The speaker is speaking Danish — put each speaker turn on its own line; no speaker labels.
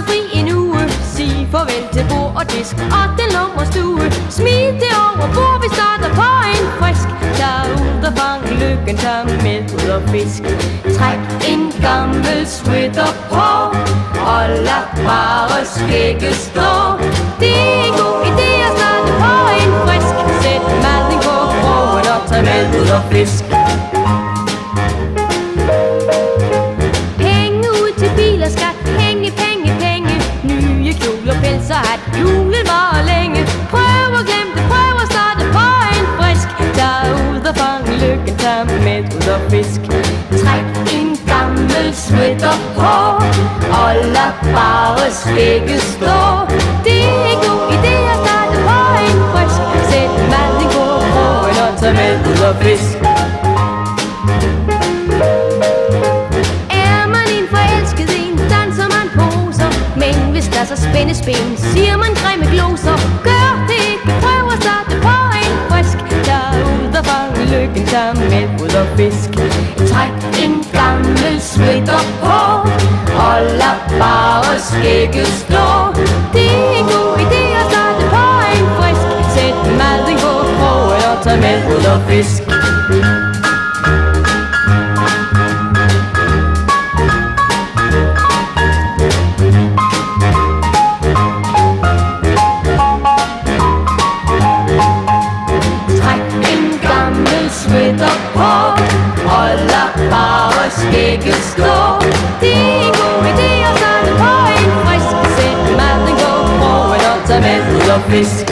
holder fri en uge. Sig farvel til bord og disk og den lummerstue. Smid det over bord, vi starter på en frisk. Tag ud og fang lykken, tag med ud og fisk. Træk en gammel sweater på og lad bare skægget stå. Det er en god idé at starte på en frisk. Sæt maden på krogen og tag med ud og fisk. Penge ud til bil og skat. Penge, penge, penge. Nye kjoler, pelser, hat. Julen var længe. Prøv at glemme det, prøv at starte på en frisk. Tag ud og fang lykken, tag med ud og fisk. Træk en gammel sweater på og lad bare skægget stå. Det er en god idé at starte på en frisk. Sæt maden på krogen og tag med ud og fisk. Er man en forelsket en, danser man poser. Men hvis der så spændes ben, siger man grimme gloser. Gør det ikke, prøv at starte på en frisk. Tag ud og fang lykken, tag med ud og fisk. Træk en gammel sweater på og lad bare skægget stå. Det er en god idé at starte på en frisk. Sæt maden på krogen og tag med ud og fisk. Sweater på og lad bare skægget stå. Det er en god idé at starte på en frisk. Sæt maden på krogen og tag med ud og fisk.